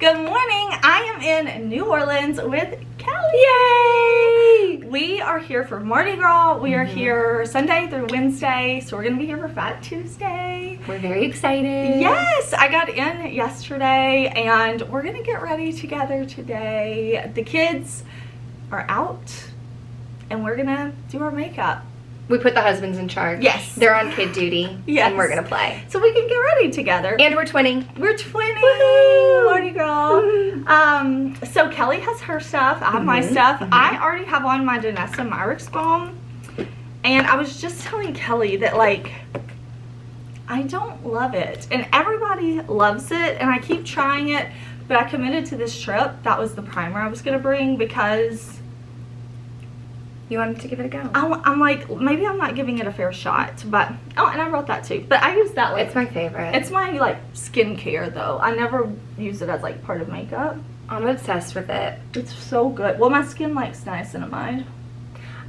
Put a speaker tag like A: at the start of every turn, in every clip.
A: Good morning. I am in New Orleans with Kelly.
B: Yay!
A: We are here for Mardi Gras. We are here Sunday through Wednesday, so we're going to be here for Fat Tuesday.
B: We're very excited.
A: Yes, I got in yesterday and we're going to get ready together today. The kids are out and we're going to do our makeup.
B: We put the husbands in charge.
A: Yes.
B: They're on kid duty.
A: Yes.
B: And we're going to play.
A: So we can get ready together.
B: And we're twinning.
A: We're twinning.
B: Woohoo!
A: Mardi Gras. So Kelly has her stuff. I have my stuff. I already have on my Denona Myricks Balm. And I was just telling Kelly that, like, I don't love it. And everybody loves it. And I keep trying it. But I committed to this trip. That was the primer I was going to bring because
B: You wanted to give it a go.
A: I'm like, maybe I'm not giving it a fair shot. But, oh, and I wrote that too. But I use that, like,
B: It's my favorite.
A: it's my, like, skincare, though. I never use it as, like, part of makeup.
B: I'm obsessed with it.
A: It's so good. Well, my skin likes niacinamide.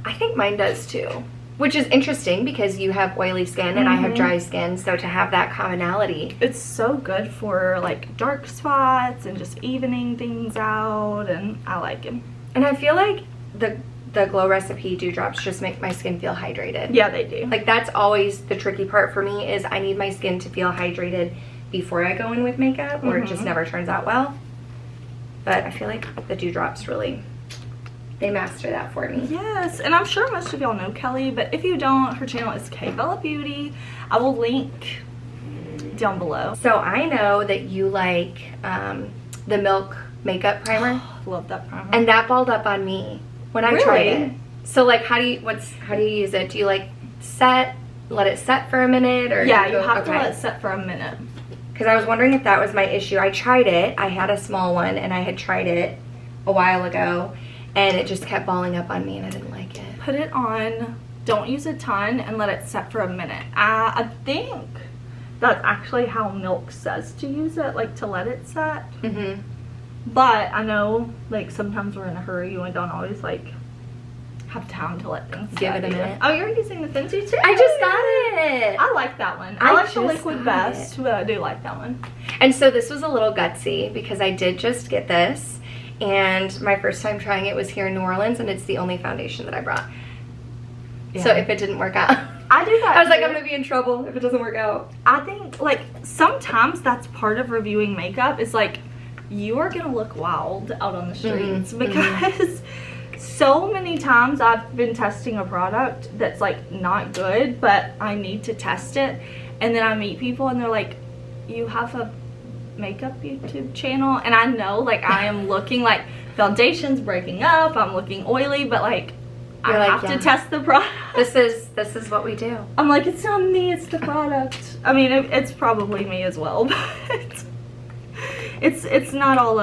B: I think mine does too. Which is interesting because you have oily skin and I have dry skin. So to have that commonality.
A: It's so good for, like, dark spots and just evening things out. And I like it.
B: And I feel like the Glow Recipe Dewdrops just make my skin feel hydrated.
A: Yeah, they do.
B: Like, that's always the tricky part for me is I need my skin to feel hydrated before I go in with makeup or it just never turns out well. But I feel like the Dewdrops really, they master that for me.
A: Yes, and I'm sure most of y'all know Kelly, but if you don't, her channel is Bella Beauty. I will link down below.
B: So I know that you like the Milk Makeup Primer.
A: Love that primer.
B: And that balled up on me when I tried it. So, like, how do you use it? Do you, like, let it set for a minute? Or
A: yeah, you have to let it set for a minute.
B: Because I was wondering if that was my issue. I tried it. I had a small one, and I had tried it a while ago, and it just kept balling up on me, and I didn't like it.
A: Put it on. Don't use a ton, and let it set for a minute. I think that's actually how Milk says to use it, like, to let it set. But I know, like, sometimes we're in a hurry and we don't always, like, have time to let things
B: Give
A: set
B: it a minute.
A: Oh, you're using the Fenty too?
B: I just got it.
A: I like that one.
B: I
A: I like the
B: just
A: liquid
B: got
A: best, but I do like that one.
B: And so this was a little gutsy because I did just get this. And my first time trying it was here in New Orleans, and it's the only foundation that I brought.
A: Yeah.
B: So if it didn't work out,
A: I do that
B: I was like,
A: too.
B: I'm going to be in trouble if it doesn't work out.
A: I think, like, sometimes that's part of reviewing makeup is, like, you are going to look wild out on the streets because so many times I've been testing a product that's, like, not good, but I need to test it. And then I meet people and they're like, you have a makeup YouTube channel? And I know, like, I am looking like foundation's breaking up, I'm looking oily, but, like,
B: You're
A: I
B: like,
A: have to test the product.
B: This is what we do.
A: I'm like, it's not me, it's the product. I mean, it's probably me as well, but it's not all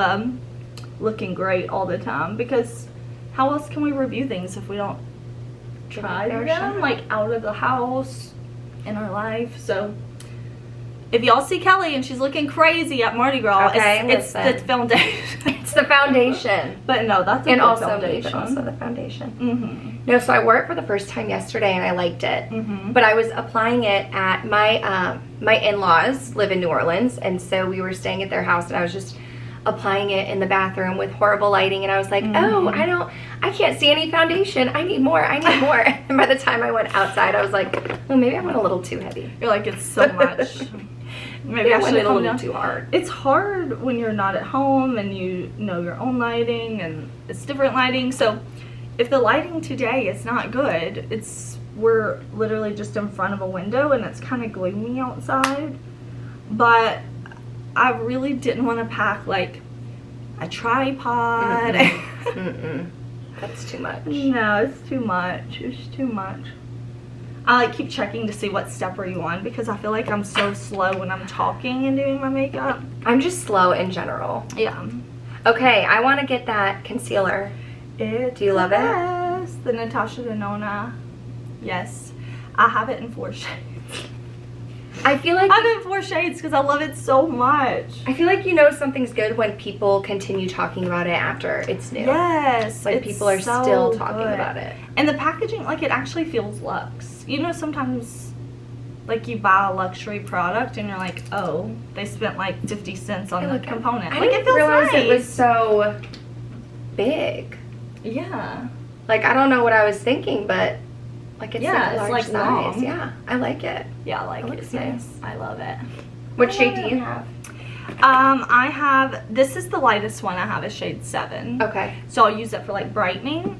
A: looking great all the time because how else can we review things if we don't try them, like, out of the house in our life? So if y'all see Kelly and she's looking crazy at Mardi Gras, it's the foundation.
B: It's the foundation.
A: But no, that's a
B: and
A: good
B: also,
A: foundation.
B: also the foundation. No, so I wore it for the first time yesterday and I liked it. But I was applying it at my in-laws live in New Orleans, and so we were staying at their house and I was just applying it in the bathroom with horrible lighting, and I was like, oh, I can't see any foundation. I need more. And by the time I went outside, I was like, well, maybe I went a little too heavy.
A: You're like, it's so much. Maybe I
B: went
A: should
B: a little too hard.
A: It's hard when you're not at home and you know your own lighting and it's different lighting. So if the lighting today is not good, we're literally just in front of a window and it's kind of gloomy outside. But I really didn't want to pack, like, a tripod.
B: That's too much.
A: No, it's too much. It's too much. I, like, keep checking to see what step are you on because I feel like I'm so slow when I'm talking and doing my makeup.
B: I'm just slow in general.
A: Yeah.
B: Okay, I want to get that concealer. Do you love it?
A: Yes, the Natasha Denona. Yes, I have it in 4 shades.
B: I feel like
A: I have it in 4 shades because I love it so much.
B: I feel like you know something's good when people continue talking about it after it's new.
A: Yes,
B: like people are
A: so
B: still talking
A: good
B: about it.
A: And the packaging, like, it actually feels luxe. You know, sometimes like you buy a luxury product and you're like, oh, they spent like 50 cents on the component.
B: I
A: like
B: didn't
A: it feels
B: realize
A: nice.
B: it was so big.
A: Yeah.
B: Like, I don't know what I was thinking, but like it's
A: Yeah,
B: like a large
A: it's like
B: size.
A: long.
B: Yeah, I like it.
A: Yeah, I like it.
B: Looks nice.
A: I love it.
B: What shade do you have?
A: I have, this is the lightest one I have, is shade 7.
B: Okay.
A: So I'll use it for like brightening.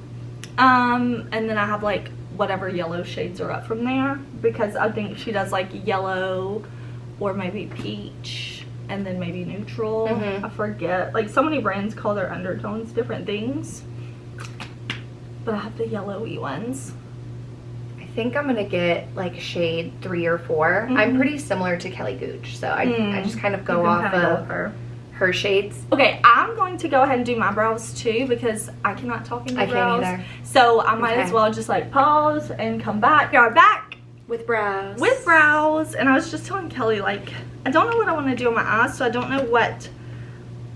A: And then I have like whatever yellow shades are up from there, because I think she does like yellow or maybe peach and then maybe neutral. I forget. Like so many brands call their undertones different things. But I have the yellowy ones.
B: I think I'm gonna get like shade 3 or 4. I'm pretty similar to Kelly Gooch, so I just kind of go off of her shades.
A: Okay, I'm going to go ahead and do my brows too, because I cannot talk in my brows.
B: Can't either.
A: So I might as well just like pause and come back. We are back
B: with brows.
A: With brows, and I was just telling Kelly, like, I don't know what I want to do on my eyes, so I don't know what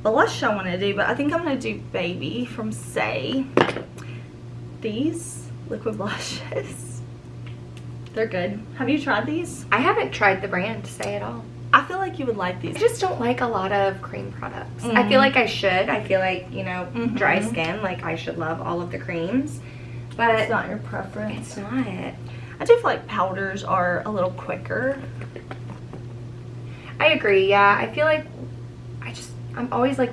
A: blush I want to do, but I think I'm going to do Baby from Say. These liquid blushes, they're good. Have you tried these?
B: I haven't tried the brand Say at all.
A: I feel like you would like these.
B: I just don't like a lot of cream products. I feel like I should. I feel like, you know, dry skin, like I should love all of the creams. But
A: it's not your preference.
B: It's not.
A: I do feel like powders are a little quicker.
B: I agree, yeah. I feel like I'm always like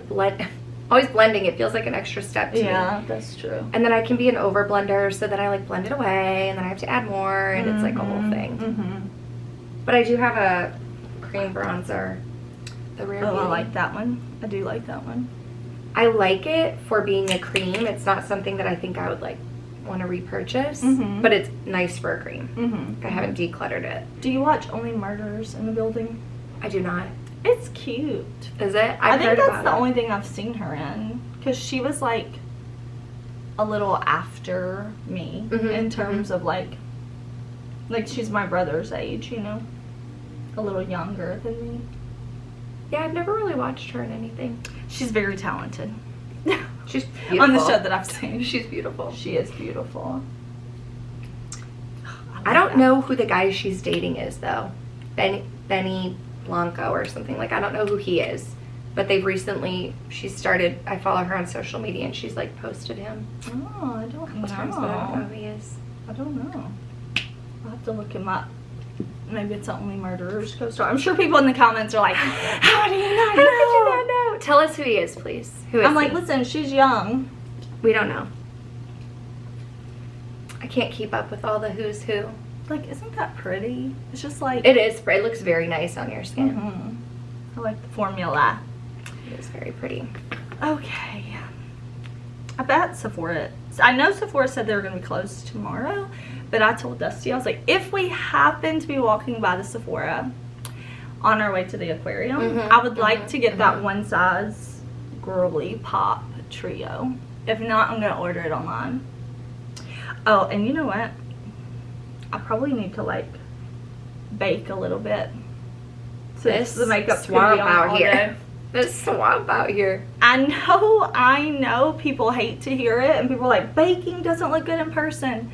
B: always blending. It feels like an extra step to me.
A: Yeah, that's true.
B: And then I can be an over blender, so then I like blend it away and then I have to add more, and it's like a whole thing. But I do have a cream bronzer, the Rare Beauty.
A: I like that one. I do like that one.
B: I like it for being a cream. It's not something that I think I would like want to repurchase, but it's nice for a cream. I haven't decluttered it.
A: Do you watch Only Murders in the Building?
B: I do not.
A: It's cute.
B: Is it?
A: I think that's the only thing I've seen her in, because she was like a little after me in terms of like she's my brother's age, you know, a little younger than me.
B: Yeah, I've never really watched her in anything.
A: She's very talented.
B: She's beautiful.
A: On the show that I've seen.
B: She's beautiful.
A: She is beautiful.
B: I don't know who the guy she's dating is though. Benny Blanco or something. Like, I don't know who he is. But they've recently, I follow her on social media, and she's like posted him.
A: Oh, I don't know.
B: But I don't know who he is.
A: I don't know. I'll have to look him up. Maybe it's Only Murderers co-star. I'm sure people in the comments are like, how do you not know?
B: How did you not know? Tell us who he is, please. Who is
A: I'm like,
B: he?
A: listen, she's young.
B: We don't know. I can't keep up with all the who's who.
A: Like, isn't that pretty? It's just like...
B: It is. It looks very nice on your skin.
A: I like the formula.
B: It is very pretty.
A: Okay. I bet Sephora... I know Sephora said they were going to be closed tomorrow, but I told Dusty, I was like, if we happen to be walking by the Sephora on our way to the aquarium, I would like to get that one size girly pop trio. If not, I'm going to order it online. Oh, and you know what? I probably need to like bake a little bit.
B: This
A: the makeup's
B: swamp
A: gonna be on
B: out here. This swamp out here.
A: I know people hate to hear it, and people are like, baking doesn't look good in person.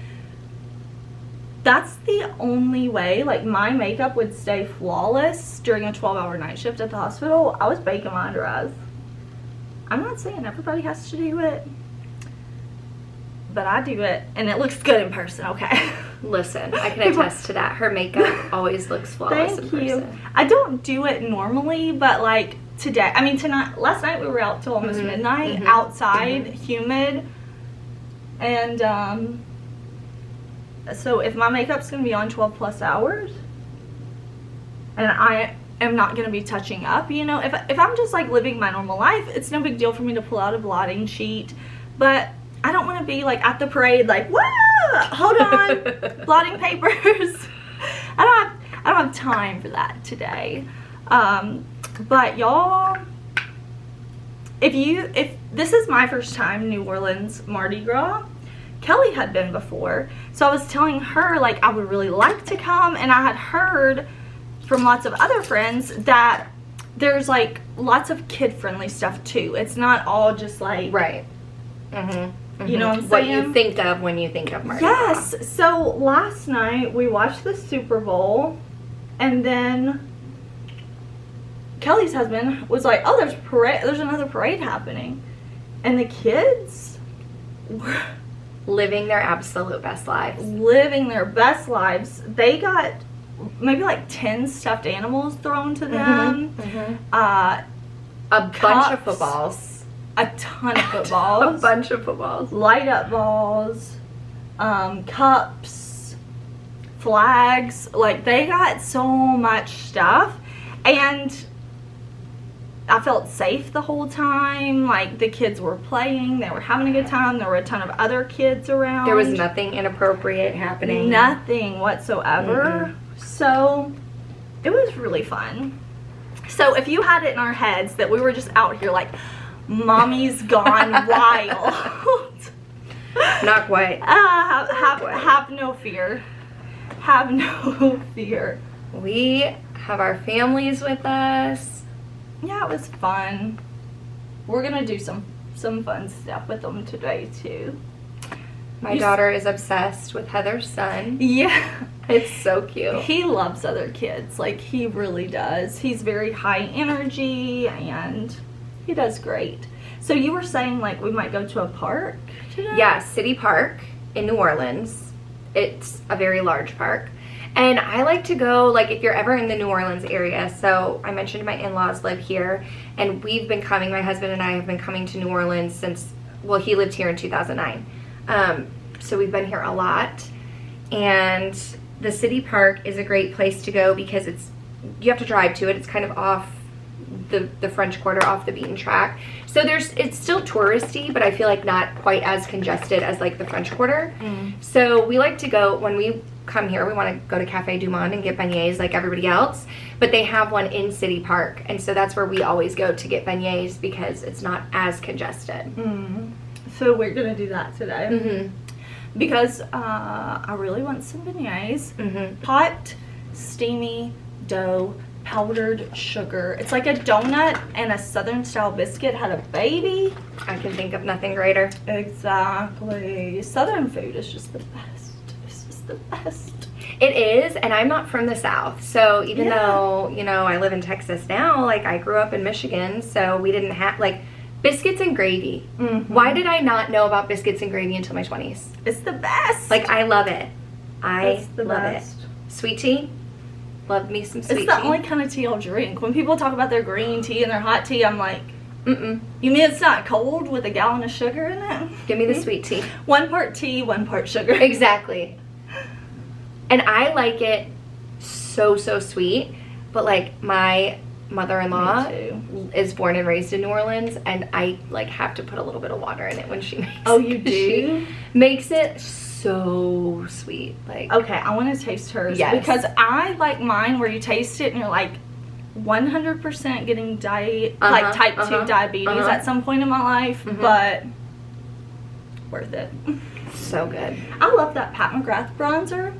A: That's the only way, like, my makeup would stay flawless during a 12-hour night shift at the hospital. I was baking my under eyes. I'm not saying everybody has to do it, but I do it, and it looks good in person, okay?
B: Listen, I can attest to that. Her makeup always looks flawless in person.
A: I don't do it normally, but like today, I mean last night we were out till almost midnight, outside, humid, and so if my makeup's gonna be on 12 plus hours, and I am not gonna be touching up, you know, if I'm just like living my normal life, it's no big deal for me to pull out a blotting sheet, but I don't want to be like at the parade like, whoa, hold on, blotting papers. I don't have time for that today. But y'all, if this is my first time New Orleans Mardi Gras, Kelly had been before, so I was telling her like I would really like to come, and I had heard from lots of other friends that there's like lots of kid-friendly stuff too. It's not all just like you know what I'm saying?
B: What you think of when you think of Mardi Gras.
A: Yes. So last night we watched the Super Bowl, And then Kelly's husband was like, oh, there's another parade happening. And the kids were
B: living their absolute best lives.
A: Living their best lives. They got maybe like 10 stuffed animals thrown to them.
B: A bunch of footballs.
A: A ton of footballs.
B: A bunch of footballs.
A: Light up balls. Cups. Flags. Like, they got so much stuff. And I felt safe the whole time. Like, the kids were playing. They were having a good time. There were a ton of other kids around.
B: There was nothing inappropriate happening.
A: Nothing whatsoever. So, it was really fun. So, if you had it in our heads that we were just out here like, mommy's gone wild.
B: Not quite.
A: Have no fear. Have no fear.
B: We have our families with us.
A: Yeah, it was fun. We're gonna do some fun stuff with them today too.
B: My daughter is obsessed with Heather's son.
A: Yeah.
B: It's so cute.
A: He loves other kids. Like, he really does. He's very high energy and he does great. So you were saying, like, we might go to a park today?
B: Yeah, City Park in New Orleans. It's a very large park. And I like to go, like, if you're ever in the New Orleans area. So I mentioned my in-laws live here. And we've been coming, my husband and I have been coming to New Orleans since, well, he lived here in 2009. So we've been here a lot. And the City Park is a great place to go because you have to drive to it. It's kind of off the French Quarter, off the beaten track. So it's still touristy, but I feel like not quite as congested as like the French Quarter. So we like to go, when we come here, we want to go to Cafe Du Monde and get beignets like everybody else, but they have one in City Park, and so that's where we always go to get beignets because it's not as congested.
A: So we're gonna do that today. Because I really want some beignets. Hot, steamy dough, powdered sugar. It's like a donut and a southern style biscuit had a baby.
B: I can think of nothing greater.
A: Exactly. Southern food is just the best. It's just the best.
B: It is, and I'm not from the South, so even though, you know, I live in Texas now, like, I grew up in Michigan, so we didn't have, like, biscuits and gravy. Why did I not know about biscuits and gravy until my 20s?
A: It's the best.
B: Like, I love it.
A: It's the
B: love
A: best.
B: it. Sweet tea? Love me some sweet tea.
A: It's the only kind of tea I'll drink. When people talk about their green tea and their hot tea, I'm like, you mean it's not cold with a gallon of sugar in it?
B: Give me the sweet tea.
A: 1 part tea, 1 part sugar.
B: Exactly. And I like it so sweet, but like my mother-in-law is born and raised in New Orleans, and I like have to put a little bit of water in it when she makes it.
A: Oh, you do?
B: She makes it so sweet. Like,
A: okay, I want to taste hers.
B: Yes.
A: Because I like mine where you taste it and you're like 100% getting like type 2 diabetes at some point in my life, but worth it.
B: So good.
A: I love that Pat McGrath bronzer.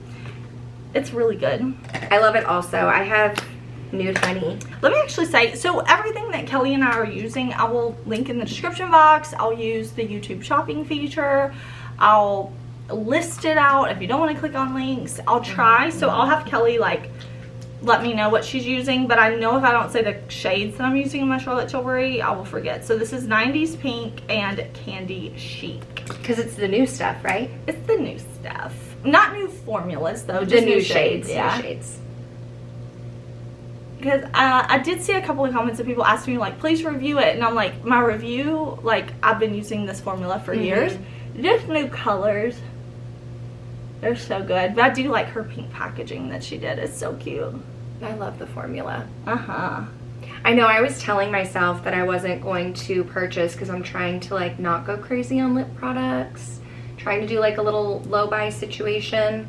A: It's really good.
B: I love it also. I have Nude Honey.
A: Let me actually say, so everything that Kelly and I are using, I will link in the description box. I'll use the YouTube shopping feature. I'll list it out. If you don't want to click on links, I'll try. So I'll have Kelly like let me know what she's using, but I know if I don't say the shades that I'm using in my Charlotte Tilbury, I will forget. So this is 90s Pink and Candy Chic.
B: Because it's the new stuff, right?
A: It's the new stuff. Not new formulas though,
B: The
A: just
B: new shades.
A: Yeah.
B: New shades.
A: Because I did see a couple of comments of people asking me like, please review it, and I'm like, my review, like, I've been using this formula for years. Just new colors. They're so good. But I do like her pink packaging that she did. It's so cute.
B: I love the formula.
A: I
B: know, I was telling myself that I wasn't going to purchase because I'm trying to like not go crazy on lip products. Trying to do like a little low buy situation.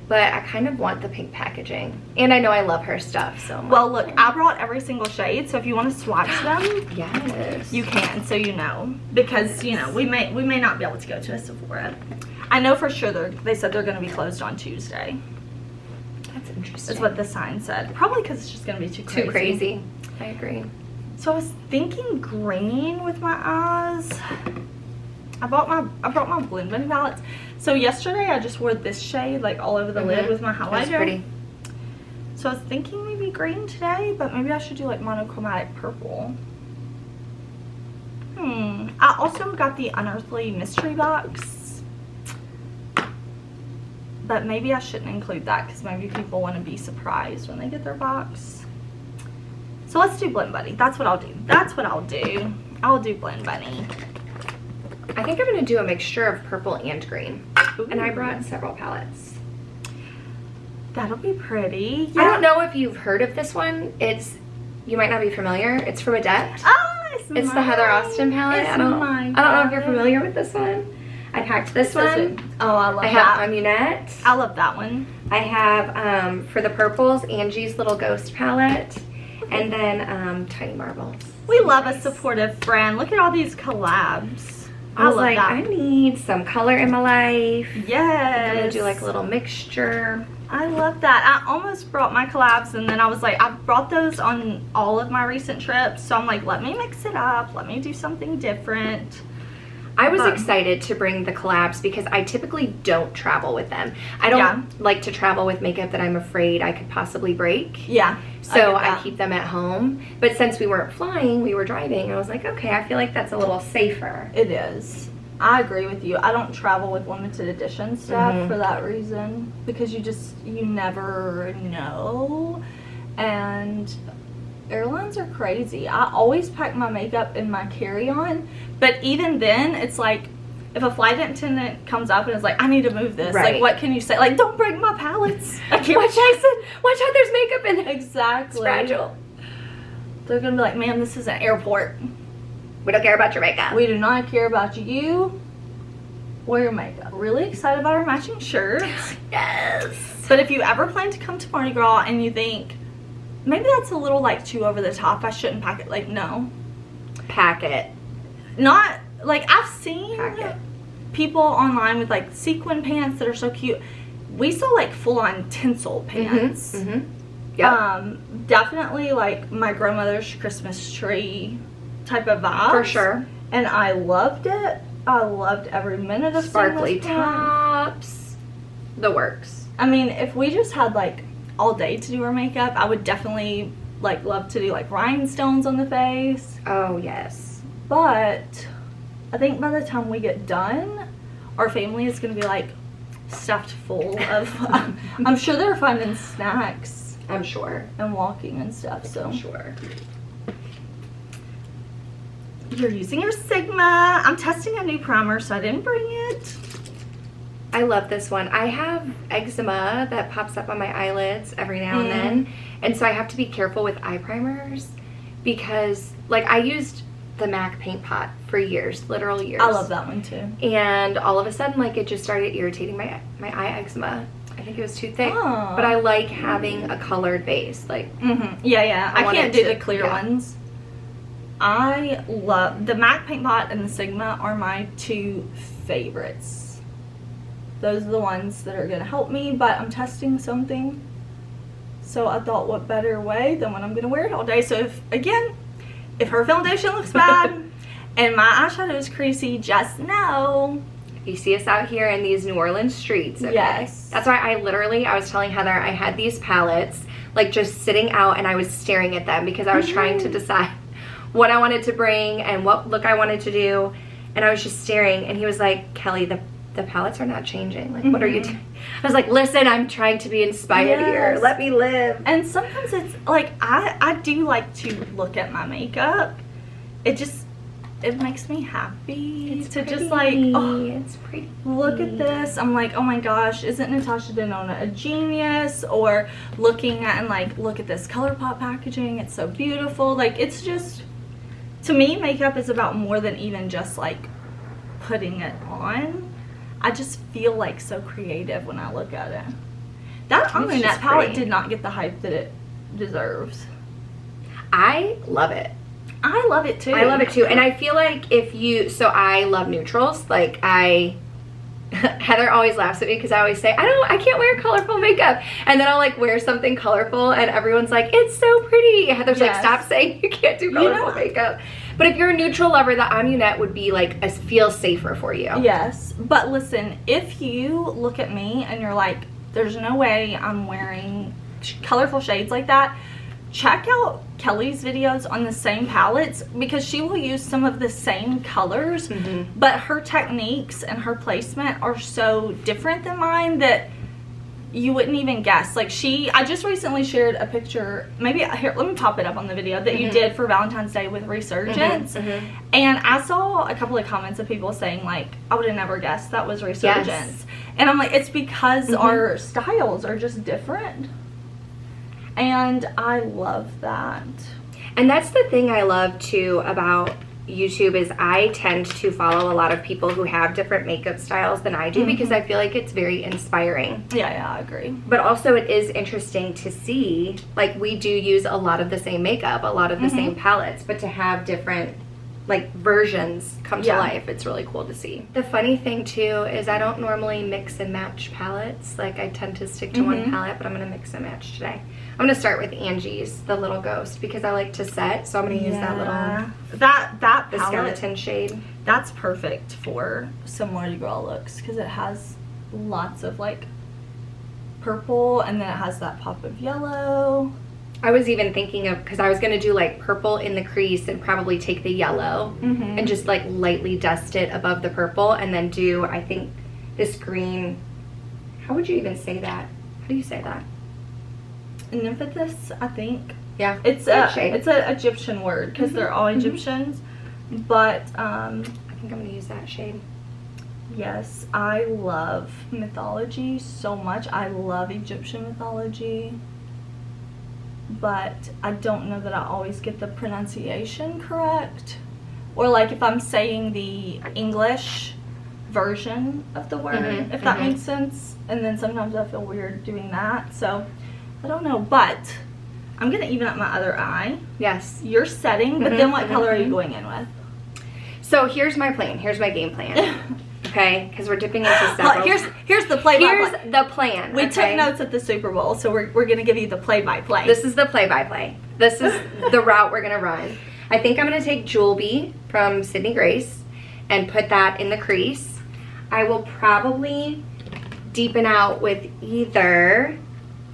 B: But I kind of want the pink packaging. And I know I love her stuff so much.
A: Well, look, I brought every single shade, so if you want to swatch them,
B: yes,
A: you can, so you know. Because, you know, we may not be able to go to a Sephora. I know for sure they said they're going to be closed on Tuesday.
B: That's interesting.
A: That's what the sign said. Probably because it's just going to be too crazy.
B: Too crazy. I agree.
A: So I was thinking green with my eyes. I brought my Blend Money palettes. So yesterday I just wore this shade like all over the lid with my highlighter.
B: That's pretty.
A: So I was thinking maybe green today, but maybe I should do like monochromatic purple. I also got the Unearthly mystery box, but maybe I shouldn't include that because maybe people want to be surprised when they get their box. So let's do Blend Bunny. That's what I'll do. That's what I'll do. I'll do Blend Bunny.
B: I think I'm going to do a mixture of purple and green.
A: Ooh.
B: And I brought several palettes.
A: That'll be pretty. Yeah.
B: I don't know if you've heard of this one. You might not be familiar. It's from Adept. It's the Heather Austin palette. I don't know if you're familiar with this one. I packed this one.
A: Oh, I love that.
B: I have Amunette.
A: I love that one.
B: I have, for the purples, Angie's Little Ghost palette. And then Tiny Marbles.
A: We love a supportive friend. Look at all these collabs.
B: I was like, I need some color in my life.
A: Yes.
B: I'm going to do like a little mixture.
A: I love that. I almost brought my collabs and then I was like, I brought those on all of my recent trips. So I'm like, let me mix it up. Let me do something different.
B: I was excited to bring the collabs because I typically don't travel with them. I don't like to travel with makeup that I'm afraid I could possibly break.
A: Yeah.
B: So I keep them at home. But since we weren't flying, we were driving. I was like, okay, I feel like that's a little safer.
A: It is. I agree with you. I don't travel with limited edition stuff for that reason because you never know. And airlines are crazy. I always pack my makeup in my carry-on, but even then it's like if a flight attendant comes up and is like, I need to move this, like what can you say? Like, don't break my palettes.
B: Watch out, there's makeup in there.
A: Exactly.
B: It's fragile.
A: They're gonna be like, ma'am, this is an airport.
B: We don't care about your makeup.
A: We do not care about you or your makeup. Really excited about our matching shirts.
B: Yes.
A: But if you ever plan to come to Mardi Gras and you think, maybe that's a little like too over the top, I shouldn't pack it, like, no.
B: Pack it.
A: Not, like, I've seen people online with like sequin pants that are so cute. We saw like full-on tinsel pants.
B: Yep.
A: Definitely like my grandmother's Christmas tree type of vibe.
B: For sure.
A: And I loved it. I loved every minute of
B: sparkly tops. The works.
A: I mean, if we just had like all day to do our makeup, I would definitely like love to do like rhinestones on the face.
B: Oh yes.
A: But I think by the time we get done, our family is going to be like stuffed full of I'm sure they're finding snacks.
B: I'm sure.
A: And walking and stuff, so.
B: I'm sure.
A: You're using your Sigma. I'm testing a new primer, so I didn't bring it.
B: I love this one. I have eczema that pops up on my eyelids every now and then. And so I have to be careful with eye primers because, like, I used the MAC paint pot for years, literal years.
A: I love that one too.
B: And all of a sudden, like, it just started irritating my eye eczema. I think it was too thick.
A: Oh.
B: But I like having a colored base. Like,
A: yeah. I can't do the clear ones. I love the MAC paint pot and the Sigma are my two favorites. Those are the ones that are going to help me, but I'm testing something. So I thought, what better way than when I'm going to wear it all day. So if her foundation looks bad and my eyeshadow is creasy, just know.
B: You see us out here in these New Orleans streets, okay?
A: Yes.
B: That's why I was telling Heather, I had these palettes, like, just sitting out and I was staring at them because I was trying to decide what I wanted to bring and what look I wanted to do. And I was just staring and he was like, Kelly, the palettes are not changing. Like, what are you doing? I was like, listen, I'm trying to be inspired here. Let me live.
A: And sometimes it's like, I do like to look at my makeup. It makes me happy. It's to just like, oh,
B: it's pretty.
A: Look at this. I'm like, oh my gosh, isn't Natasha Denona a genius? Or looking at and like, look at this ColourPop packaging. It's so beautiful. Like, it's just, to me, makeup is about more than even just like putting it on. I just feel like so creative when I look at it. That Unearthly palette did not get the hype that it deserves.
B: I love it.
A: I love it too.
B: I love it too. And I feel like so I love neutrals. Like Heather always laughs at me because I always say, I can't wear colorful makeup. And then I'll like wear something colorful and everyone's like, it's so pretty. Heather's like, stop saying you can't do colorful makeup. But if you're a neutral lover, the Amunette would be like, feel safer for you.
A: Yes. But listen, if you look at me and you're like, there's no way I'm wearing colorful shades like that, check out Kelly's videos on the same palettes, because she will use some of the same colors, but her techniques and her placement are so different than mine that you wouldn't even guess. Like I just recently shared a picture, maybe here, let me pop it up on the video, that you did for Valentine's Day with Resurgence. And I saw a couple of comments of people saying like, I would have never guessed that was Resurgence. Yes. And I'm like, it's because our styles are just different. And I love that.
B: And that's the thing I love too about YouTube, is I tend to follow a lot of people who have different makeup styles than I do, because I feel like it's very inspiring.
A: Yeah, I agree.
B: But also it is interesting to see, like, we do use a lot of the same makeup, a lot of the same palettes, but to have different like versions come to life, it's really cool to see. The funny thing too is I don't normally mix and match palettes. Like, I tend to stick to one palette, but I'm gonna mix and match today. I'm gonna start with Angie's, the Little Ghost, because I like to set, so I'm gonna use that little
A: that
B: the
A: palette,
B: skeleton shade.
A: That's perfect for some Mardi Gras looks, because it has lots of like purple, and then it has that pop of yellow.
B: I was even thinking of, because I was going to do like purple in the crease and probably take the yellow and just like lightly dust it above the purple, and then do, I think, this green. How would you even say that? How do you say that?
A: Nymphathis, I think.
B: Yeah.
A: It's an Egyptian word, because they're all Egyptians. But I
B: think I'm going to use that shade.
A: Yes, I love mythology so much. I love Egyptian mythology. But I don't know that I always get the pronunciation correct, or like if I'm saying the English version of the word, if that makes sense. And then sometimes I feel weird doing that, so I don't know. But I'm gonna even up my other eye.
B: Yes,
A: you're setting, but then what color are you going in with?
B: So here's my plan. Here's my game plan. Okay, because we're dipping into several.
A: Here's the play-by-play.
B: Here's the plan.
A: We took notes at the Super Bowl, so we're going to give you the play-by-play.
B: This is the play-by-play. This is the route we're going to run. I think I'm going to take Jewelby from Sydney Grace and put that in the crease. I will probably deepen out with either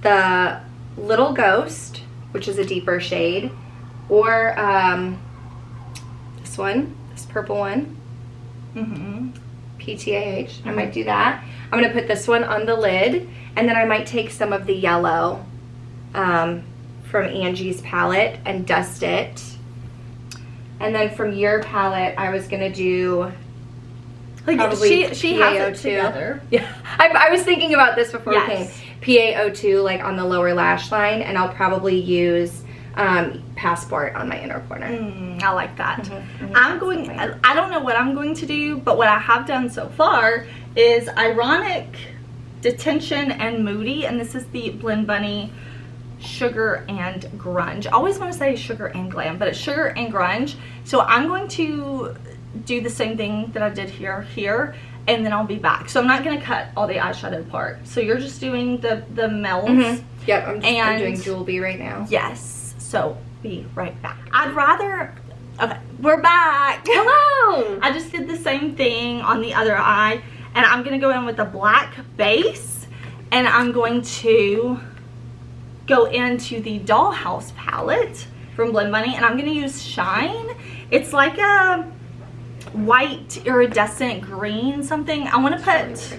B: the Little Ghost, which is a deeper shade, or this one, this purple one. PTAH. I might do that. I'm going to put this one on the lid, and then I might take some of the yellow from Angie's palette and dust it. And then from your palette, I was going to do probably
A: she has it together.
B: Yeah, I was thinking about this before we came. PaO2 like on the lower lash line, and I'll probably use Passport on my inner corner.
A: I like that. I don't know what I'm going to do, but what I have done so far is Ironic, Detention, and Moody, and this is the Blend Bunny Sugar and Grunge. I always want to say Sugar and Glam, but it's Sugar and Grunge. So I'm going to do the same thing that I did here, and then I'll be back. So I'm not going to cut all the eyeshadow part. So you're just doing the melts.
B: Yep, I'm doing Jewelby right now.
A: Yes. So, be right back. Okay, we're back.
B: Hello!
A: I just did the same thing on the other eye, and I'm going to go in with a black base, and I'm going to go into the Dollhouse palette from Blend Bunny, and I'm going to use Shine. It's like a white iridescent green something. I want to put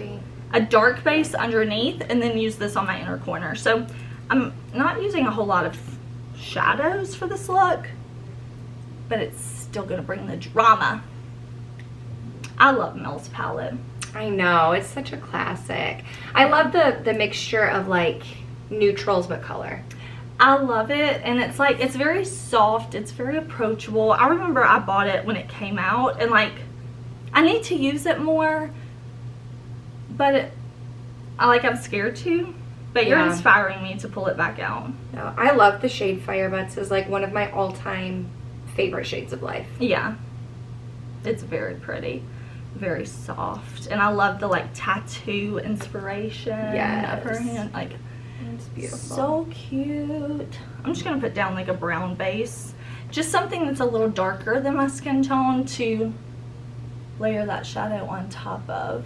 A: a dark base underneath, and then use this on my inner corner. So, I'm not using a whole lot of shadows for this look, but it's still gonna bring the drama. I love Mel's palette.
B: I know, it's such a classic. I love the mixture of like neutrals but color.
A: I love it, and it's like, it's very soft, it's very approachable. I remember I bought it when it came out, and like, I need to use it more, but I'm scared to. But you're inspiring me to pull it back out.
B: No, I love the shade Fire Butts. It's like one of my all-time favorite shades of life.
A: Yeah. It's very pretty. Very soft. And I love the like tattoo inspiration of her hand. Like,
B: it's beautiful.
A: So cute. I'm just going to put down like a brown base. Just something that's a little darker than my skin tone to layer that shadow on top of.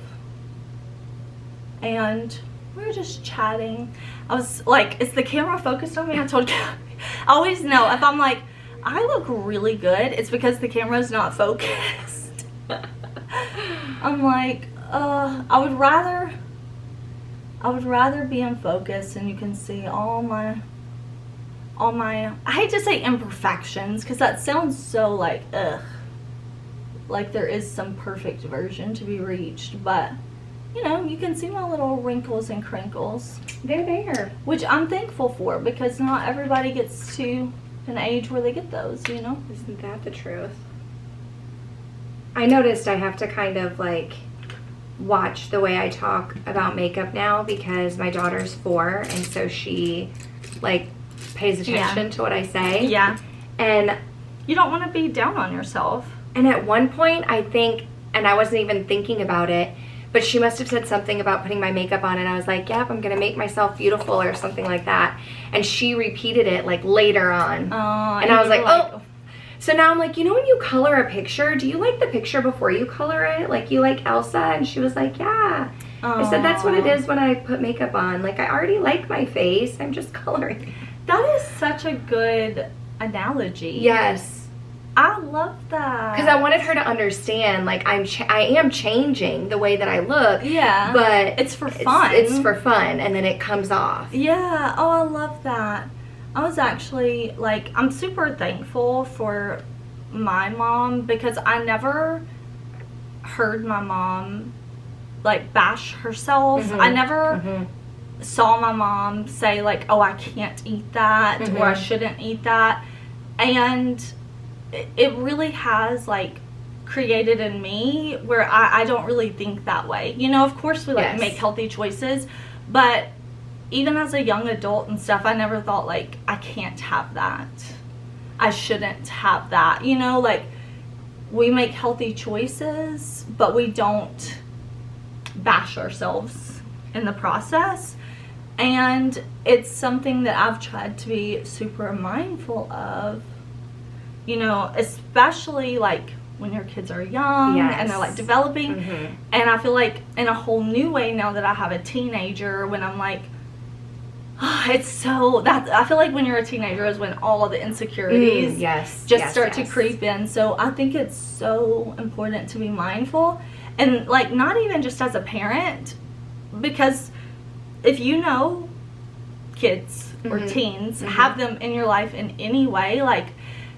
A: And we were just chatting. I was like, is the camera focused on me? I told Gabby, I always know if I'm like, I look really good, it's because the camera's not focused. I'm like, I would rather be in focus and you can see all my, I hate to say imperfections because that sounds so like, ugh. Like there is some perfect version to be reached, but you know, you can see my little wrinkles and crinkles.
B: They're there.
A: Which I'm thankful for because not everybody gets to an age where they get those, you know?
B: Isn't that the truth? I noticed I have to kind of like watch the way I talk about makeup now because my daughter's 4 and so she like pays attention to what I say.
A: Yeah.
B: And
A: you don't want to be down on yourself.
B: And at one point I think, and I wasn't even thinking about it, but she must have said something about putting my makeup on and I was like, yep, I'm gonna make myself beautiful or something like that. And she repeated it like later on. And I was like, oh. So now I'm like, you know when you color a picture, do you like the picture before you color it? Like you like Elsa? And she was like, yeah. I said, that's what it is when I put makeup on. Like I already like my face, I'm just coloring.
A: That is such a good analogy.
B: Yes.
A: I love that.
B: Because I wanted her to understand, like, I am changing the way that I look.
A: Yeah.
B: But
A: it's for fun.
B: It's for fun, and then it comes off.
A: Yeah. Oh, I love that. I was actually, like, I'm super thankful for my mom because I never heard my mom, like, bash herself.
B: Mm-hmm.
A: I never saw my mom say, like, oh, I can't eat that or I shouldn't eat that. And it really has like created in me where I don't really think that way. You know, of course we like make healthy choices, but even as a young adult and stuff, I never thought like I can't have that. I shouldn't have that. You know, like we make healthy choices, but we don't bash ourselves in the process. And it's something that I've tried to be super mindful of. You know, especially like when your kids are young and they're like developing. And I feel like in a whole new way now that I have a teenager, when I'm like, oh, it's so that I feel like when you're a teenager is when all the insecurities start to creep in. So I think it's so important to be mindful and like not even just as a parent, because if you know kids or teens, have them in your life in any way, like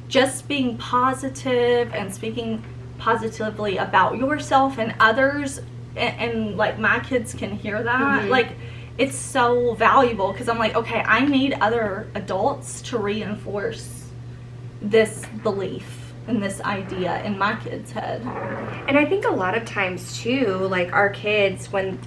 A: just being positive and speaking positively about yourself and others and like my kids can hear that like it's so valuable because I'm like, okay, I need other adults to reinforce this belief and this idea in my kids' head.
B: And I think a lot of times too, like our kids, when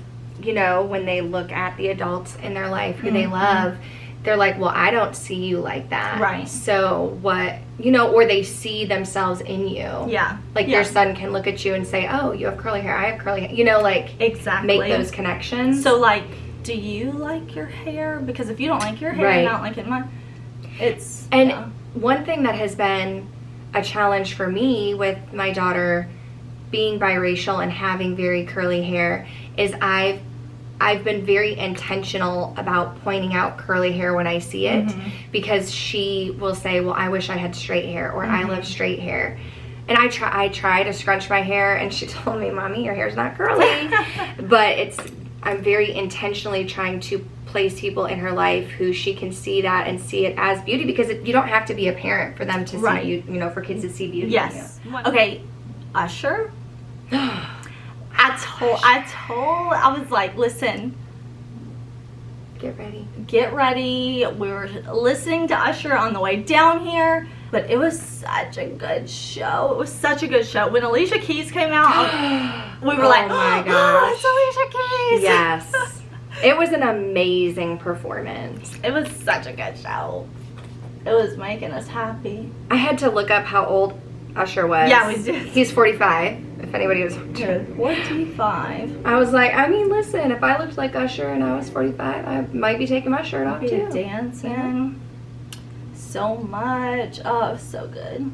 B: you know, when they look at the adults in their life who they love, they're like, well, I don't see you like that.
A: Right.
B: So what, you know, or they see themselves in you.
A: Yeah.
B: Like your son can look at you and say, oh, you have curly hair, I have curly hair. You know, like
A: exactly
B: make those connections.
A: So like, do you like your hair? Because if you don't like your hair, you're not liking mine. It's
B: and one thing that has been a challenge for me with my daughter being biracial and having very curly hair is I've been very intentional about pointing out curly hair when I see it because she will say, well, I wish I had straight hair or I love straight hair. And I try to scrunch my hair and she told me, Mommy, your hair's not curly. But I'm very intentionally trying to place people in her life who she can see that and see it as beauty because you don't have to be a parent for them to see you, you know, for kids to see beauty.
A: Yes. Okay, Usher. I was like, listen,
B: get ready.
A: We were listening to Usher on the way down here, but it was such a good show. When Alicia Keys came out, we were like,
B: oh my gosh,
A: it's Alicia Keys.
B: Yes. It was an amazing performance.
A: It was such a good show. It was making us happy.
B: I had to look up how old Usher was.
A: Yeah, we did.
B: He's 45. If anybody was
A: 45.
B: I was like, I mean, listen, if I looked like Usher and I was 45, I might be taking my shirt off too.
A: Dancing so much. Oh, it was so good.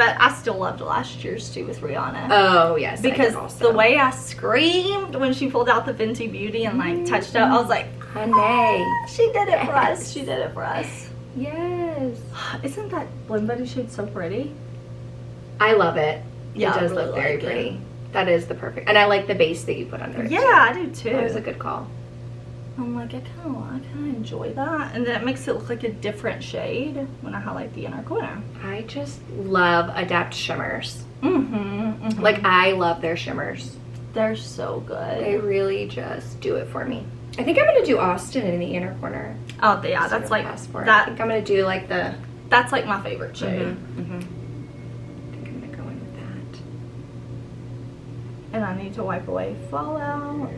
A: but I still loved last year's too with Rihanna.
B: Oh, yes.
A: Because the way I screamed when she pulled out the Fenty Beauty and like touched up, I was like,
B: honey.
A: She did it for us. She did it for us.
B: Yes.
A: Isn't that Blend Buddy shade so pretty?
B: I love it.
A: Yeah,
B: it does
A: really
B: look very
A: like
B: pretty.
A: it.
B: That is the perfect. And I like the base that you put under it.
A: Yeah,
B: too.
A: I do too.
B: That was a good call.
A: I'm like, I kind of enjoy that. And then it makes it look like a different shade when I highlight the inner corner.
B: I just love Adept shimmers.
A: Mm-hmm.
B: Like, I love their shimmers.
A: They're so good.
B: They really just do it for me. I think I'm going to do Austin in the inner corner.
A: Oh, yeah, that's like,
B: I think I'm going to do like the...
A: That's like my favorite shade.
B: Mm-hmm. I think I'm going to go in with that.
A: And I need to wipe away fallout.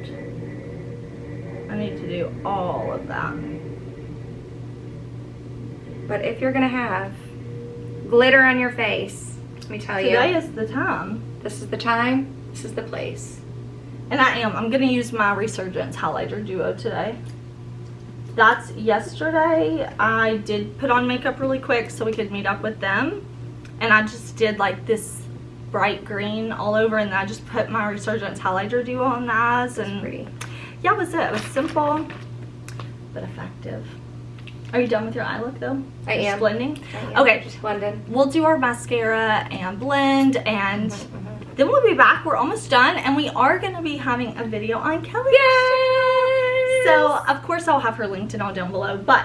A: I need to do all of that.
B: But if you're going to have glitter on your face, let me tell you.
A: Today is the time.
B: This is the time. This is the place.
A: And I'm going to use my Resurgence highlighter duo today. That's yesterday. I did put on makeup really quick so we could meet up with them. And I just did like this bright green all over, and I just put my Resurgence highlighter duo on the eyes. And
B: Pretty.
A: Yeah, that was it. It was simple, but effective. Are you done with your eye look though?
B: I am.
A: Blending?
B: I am.
A: Okay.
B: Just blending.
A: We'll do our mascara and blend, and then we'll be back. We're almost done, and we are going to be having a video on Kelly.
B: Yes!
A: So, of course, I'll have her linked and all down below, but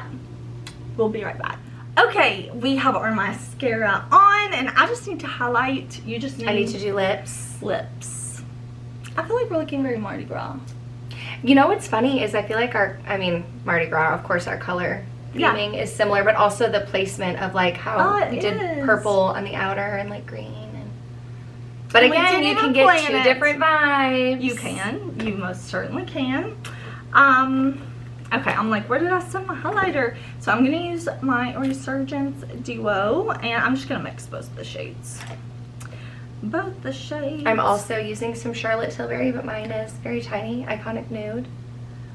A: we'll be right back. Okay, we have our mascara on, and I just need to highlight. You just need...
B: I need to do lips.
A: Lips. I feel like we're looking very Mardi Gras.
B: You know what's funny is I feel like Mardi Gras, of course, our color theming is similar, but also the placement of like how we did purple on the outer and like green. But again, you can get two different vibes.
A: You can. You most certainly can. Okay, I'm like, where did I send my highlighter? So I'm going to use my Resurgence Duo, and I'm just going to mix both the shades. Both the shades.
B: I'm also using some Charlotte Tilbury, but mine is very tiny, Iconic Nude.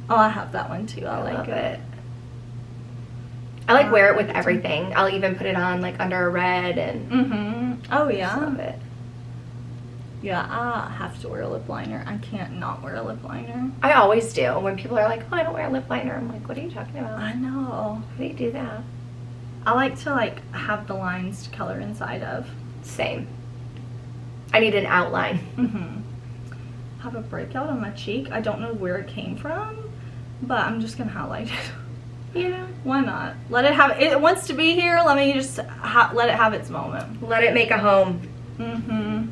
A: Oh, I have that one too. I like it.
B: I like wear it with everything. I'll even put it on like under a red and
A: Oh yeah.
B: love it.
A: Yeah, I have to wear a lip liner. I can't not wear a lip liner.
B: I always do. When people are like, oh, I don't wear a lip liner, I'm like, what are you talking about?
A: I know.
B: How do you do that?
A: I like to like have the lines to color inside of.
B: Same. I need an outline.
A: Have a breakout on my cheek. I don't know where it came from, but I'm just gonna highlight it.
B: Yeah.
A: Why not? Let it have, it wants to be here. Let me just let it have its moment.
B: Let it make a home. Then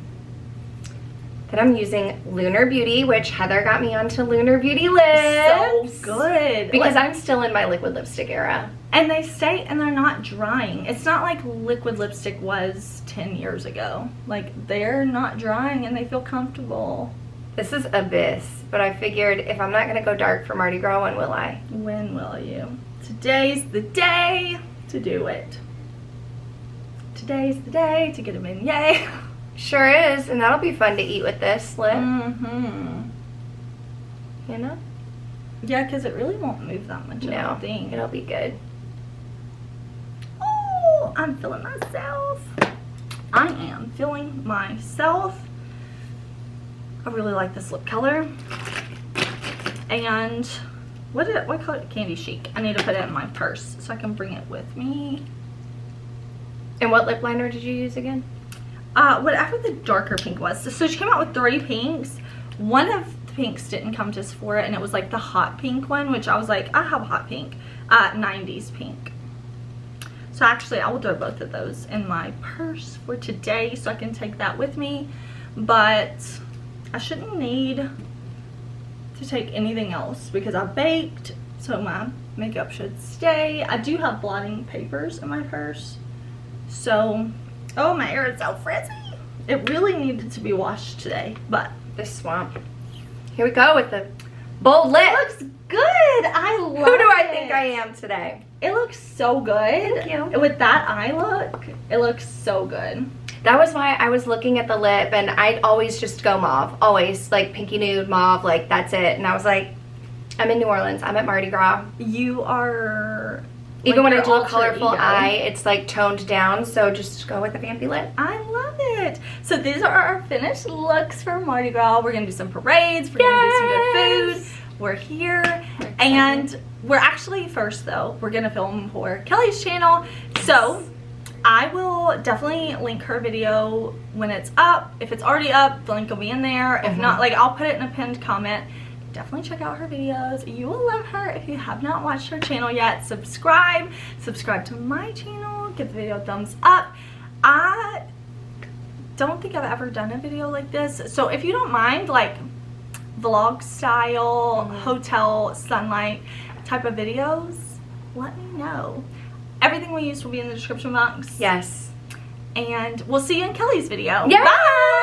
B: I'm using Lunar Beauty, which Heather got me onto Lunar Beauty lips.
A: So good.
B: Because I'm still in my liquid lipstick era.
A: And they stay, and they're not drying. It's not like liquid lipstick was 10 years ago. Like, they're not drying and they feel comfortable.
B: This is Abyss, but I figured if I'm not going to go dark for Mardi Gras, when will I?
A: When will you? Today's the day to do it. Today's the day to get them in, yay.
B: Sure is, and that'll be fun to eat with this lip. You know?
A: Yeah, because it really won't move that much, I don't think.
B: It'll be good.
A: Oh, I'm feeling myself. I am feeling myself. I really like this lip color. And what color? Candy Chic. I need to put it in my purse so I can bring it with me.
B: And what lip liner did you use again?
A: Whatever the darker pink was. So she came out with 3 pinks. One of the pinks didn't come to Sephora, and it was like the hot pink one, which I was like, I have a hot pink. 90s pink. So actually, I will throw both of those in my purse for today so I can take that with me. But I shouldn't need to take anything else because I baked, so my makeup should stay. I do have blotting papers in my purse. So, oh, my hair is so frizzy. It really needed to be washed today, but
B: This swamp. Here we go with the bold lip.
A: it looks good. I love it.
B: Who do I think I am today?
A: It looks so good.
B: Thank you.
A: With that eye look, it looks so good.
B: That was why I was looking at the lip, and I'd always just go mauve. Always, like pinky nude, mauve, like that's it. And I was like, I'm in New Orleans. I'm at Mardi Gras.
A: You are
B: Even when I do a
A: alter
B: colorful
A: ego.
B: eye, it's like toned down, so just go with a vampy lip.
A: I love it. So these are our finished looks for Mardi Gras. We're gonna do some parades. We're gonna do some good food. We're here, and we're actually first though. We're gonna film for Kelly's channel, so I will definitely link her video when it's up. If it's already up, the link will be in there. If not, like, I'll put it in a pinned comment. Definitely check out her videos. You will love her. If you have not watched her channel yet, subscribe to my channel, give the video a thumbs up. I don't think I've ever done a video like this, so if you don't mind, like vlog style, hotel sunlight type of videos, let me know. Everything we used will be in the description box.
B: Yes.
A: And we'll see you in Kelly's video.
B: Yeah.
A: Bye!